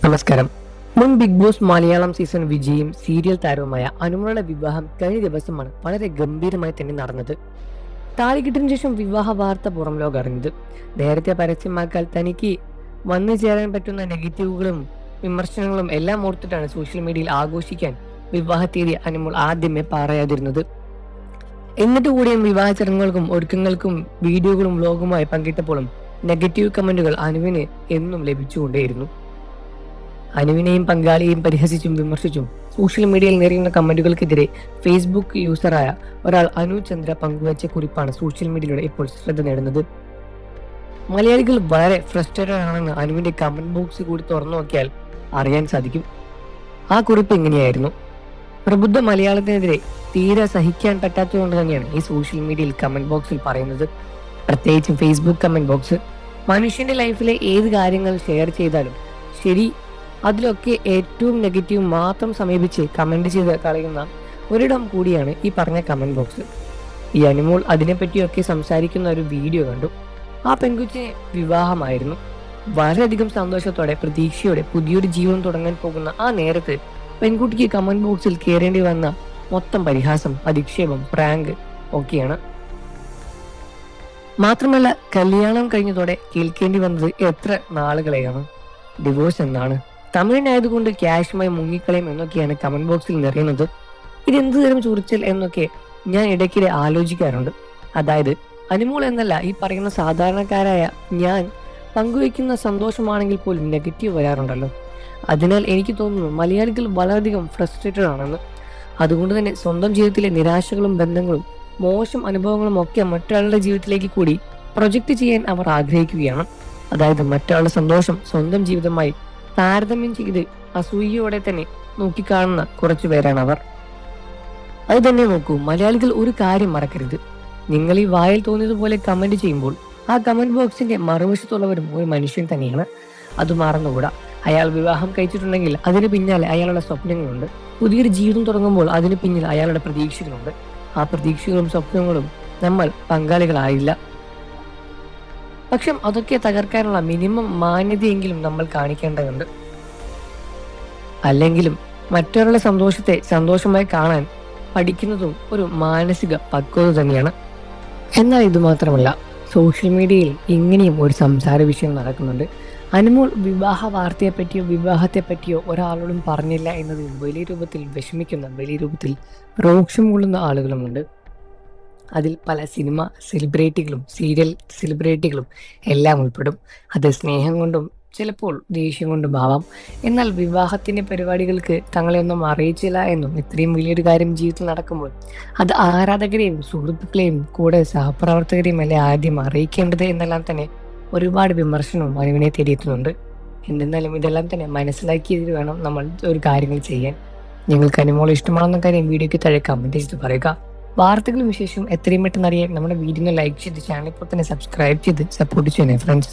നമസ്കാരം. മുൻ Bigg Boss Malayalam season വിജയും സീരിയൽ താരവുമായ അനുമോളുടെ വിവാഹം കഴിഞ്ഞ ദിവസമാണ് വളരെ ഗംഭീരമായി തന്നെ നടന്നത്. താലികെട്ടിന് ശേഷം വിവാഹ വാർത്ത പുറം ലോകം അറിഞ്ഞത്. നേരത്തെ പരസ്യമാക്കാൻ തനിക്ക് വന്നു ചേരാൻ പറ്റുന്ന നെഗറ്റീവുകളും വിമർശനങ്ങളും എല്ലാം ഓർത്തിട്ടാണ് സോഷ്യൽ മീഡിയയിൽ ആഘോഷിക്കാൻ വിവാഹ തീയതി അനുമോൾ ആദ്യമേ പറയാതിരുന്നത്. എന്നിട്ട് കൂടിയും വിവാഹ ചടങ്ങുകൾക്കും ഒരുക്കങ്ങൾക്കും വീഡിയോകളും വ്ലോഗുമായി പങ്കിട്ടപ്പോഴും നെഗറ്റീവ് കമന്റുകൾ അനുവിന് എന്നും ലഭിച്ചുകൊണ്ടേയിരുന്നു. അനുവിനെയും പങ്കാളിയെയും പരിഹസിച്ചും വിമർശിച്ചും സോഷ്യൽ മീഡിയയിൽ നിറയുന്ന കമന്റുകൾക്കെതിരെ ഫേസ്ബുക്ക് യൂസറായ ഒരാൾ അനു ചന്ദ്ര പങ്കുവച്ച കുറിപ്പാണ് സോഷ്യൽ മീഡിയയിലൂടെ ഇപ്പോൾ ശ്രദ്ധ നേടുന്നത്. മലയാളികൾ വളരെ ഫ്രസ്ട്രേറ്റഡ് ആണെന്ന് അനുവിന്റെ കമന്റ് ബോക്സ് കൂടി തുറന്നു നോക്കിയാൽ അറിയാൻ സാധിക്കും. ആ കുറിപ്പ് എങ്ങനെയായിരുന്നു: പ്രബുദ്ധ മലയാളത്തിനെതിരെ തീരെ സഹിക്കാൻ പറ്റാത്തതുകൊണ്ട് തന്നെയാണ് ഈ സോഷ്യൽ മീഡിയയിൽ കമന്റ് ബോക്സിൽ പറയുന്നത്. പ്രത്യേകിച്ചും ഫേസ്ബുക്ക് കമന്റ് ബോക്സ്. മനുഷ്യന്റെ ലൈഫിലെ ഏത് കാര്യങ്ങൾ ഷെയർ ചെയ്താലും ശരി, അതിലൊക്കെ ഏറ്റവും നെഗറ്റീവ് മാത്രം സമീപിച്ച് കമന്റ് ചെയ്ത് കളയുന്ന ഒരിടം കൂടിയാണ് ഈ പറഞ്ഞ കമന്റ് ബോക്സ്. ഈ അനുമോൾ അതിനെപ്പറ്റിയൊക്കെ സംസാരിക്കുന്ന ഒരു വീഡിയോ കണ്ടു. ആ പെൺകുച്ചിന് വിവാഹമായിരുന്നു. വളരെയധികം സന്തോഷത്തോടെ പ്രതീക്ഷയോടെ പുതിയൊരു ജീവിതം തുടങ്ങാൻ പോകുന്ന ആ നേരത്ത് പെൺകുട്ടിക്ക് കമന്റ് ബോക്സിൽ കയറേണ്ടി വന്ന മൊത്തം പരിഹാസം, അധിക്ഷേപം, പ്രാങ്ക് ഒക്കെയാണ്. മാത്രമല്ല, കല്യാണം കഴിഞ്ഞതോടെ കേൾക്കേണ്ടി വന്നത് എത്ര നാളുകളെയാണ്. ഡിവോഴ്സ് എന്നാണ്, തമിഴിനായതുകൊണ്ട് ക്യാഷുമായി മുങ്ങിക്കളയും എന്നൊക്കെയാണ് കമന്റ് ബോക്സിൽ നിറയുന്നത്. ഇതെന്ത് തരം ചൊറിച്ചൽ എന്നൊക്കെ ഞാൻ ഇടയ്ക്കിടെ ആലോചിക്കാറുണ്ട്. അതായത് അനുമോൾ എന്നല്ല, ഈ പറയുന്ന സാധാരണക്കാരായ ഞാൻ പങ്കുവയ്ക്കുന്ന സന്തോഷമാണെങ്കിൽ പോലും നെഗറ്റീവ് വരാറുണ്ടല്ലോ. അതിനാൽ എനിക്ക് തോന്നുന്നു മലയാളികൾ വളരെയധികം ഫ്രസ്ട്രേറ്റഡ് ആണെന്ന്. അതുകൊണ്ട് തന്നെ സ്വന്തം ജീവിതത്തിലെ നിരാശകളും ബന്ധങ്ങളും മോശം അനുഭവങ്ങളും ഒക്കെ മറ്റൊരാളുടെ ജീവിതത്തിലേക്ക് കൂടി പ്രൊജക്റ്റ് ചെയ്യാൻ അവർ ആഗ്രഹിക്കുകയാണ്. അതായത് മറ്റൊരാളുടെ സന്തോഷം സ്വന്തം ജീവിതമായി താരതമ്യം ചെയ്ത് അസൂയയോടെ തന്നെ നോക്കിക്കാണുന്ന കുറച്ചു പേരാണ് അവർ. അത് തന്നെ നോക്കൂ, മലയാളികൾ ഒരു കാര്യം മറക്കരുത്. നിങ്ങൾ ഈ വായിൽ തോന്നിയതുപോലെ കമന്റ് ചെയ്യുമ്പോൾ ആ കമന്റ് ബോക്സിന്റെ മറുവശത്തുള്ളവരും ഒരു മനുഷ്യൻ തന്നെയാണ്. അത് മറന്നുകൂടാ. അയാൾ വിവാഹം കഴിച്ചിട്ടുണ്ടെങ്കിൽ അതിന് പിന്നാലെ അയാളുടെ സ്വപ്നങ്ങളുണ്ട്. പുതിയൊരു ജീവിതം തുടങ്ങുമ്പോൾ അതിന് പിന്നിൽ അയാളുടെ പ്രതീക്ഷകളുണ്ട്. ആ പ്രതീക്ഷകളും സ്വപ്നങ്ങളും നമ്മൾ പങ്കാളികളായില്ല. പക്ഷെ അതൊക്കെ തകർക്കാനുള്ള മിനിമം മാന്യതയെങ്കിലും നമ്മൾ കാണിക്കേണ്ടതുണ്ട്. അല്ലെങ്കിലും മറ്റൊരാളുടെ സന്തോഷത്തെ സന്തോഷമായി കാണാൻ പഠിക്കുന്നതും ഒരു മാനസിക പക്വത തന്നെയാണ്. എന്നാൽ ഇത് മാത്രമല്ല, സോഷ്യൽ മീഡിയയിൽ ഇങ്ങനെയും ഒരു സംസാര വിഷയം നടക്കുന്നുണ്ട്. അനുമോൾ വിവാഹ വാർത്തയെപ്പറ്റിയോ വിവാഹത്തെപ്പറ്റിയോ ഒരാളോടും പറഞ്ഞില്ല എന്നതിൽ വലിയ രൂപത്തിൽ വിഷമിക്കുന്ന, വലിയ രൂപത്തിൽ രോക്ഷം കൊള്ളുന്ന ആളുകളുമുണ്ട്. അതിൽ പല സിനിമ സെലിബ്രിറ്റികളും സീരിയൽ സെലിബ്രിറ്റികളും എല്ലാം ഉൾപ്പെടും. അത് സ്നേഹം കൊണ്ടും ചിലപ്പോൾ ദേഷ്യം കൊണ്ടും ആവാം. എന്നാൽ വിവാഹത്തിൻ്റെ പരിപാടികൾക്ക് തങ്ങളെ ഒന്നും അറിയിച്ചില്ല എന്നും ഇത്രയും വലിയൊരു കാര്യം ജീവിതത്തിൽ നടക്കുമ്പോൾ അത് ആരാധകരെയും സുഹൃത്തുക്കളെയും കൂടെ സഹപ്രവർത്തകരെയും അല്ലെ ആദ്യം അറിയിക്കേണ്ടത് എന്നെല്ലാം തന്നെ ഒരുപാട് വിമർശനവും അനുവിനെ തേടിയെത്തുന്നുണ്ട്. എന്നിരുന്നാലും ഇതെല്ലാം തന്നെ മനസ്സിലാക്കിയതിൽ വേണം നമ്മൾ ഒരു കാര്യങ്ങൾ ചെയ്യാൻ. നിങ്ങൾക്ക് അനുമോളെ ഇഷ്ടമാണെന്ന കാര്യം വീഡിയോയ്ക്ക് താഴെ കമന്റ് ചെയ്ത് പറയുക. വാർത്തകളും വിശേഷം എത്രയും പെട്ടെന്ന് അറിയാൻ നമ്മുടെ വീഡിയോ ലൈക്ക് ചെയ്ത് ചാനൽ ഇപ്പോൾ തന്നെ സബ്സ്ക്രൈബ് ചെയ്ത് സപ്പോർട്ട് ചെയ്യണേ ഫ്രണ്ട്സ്.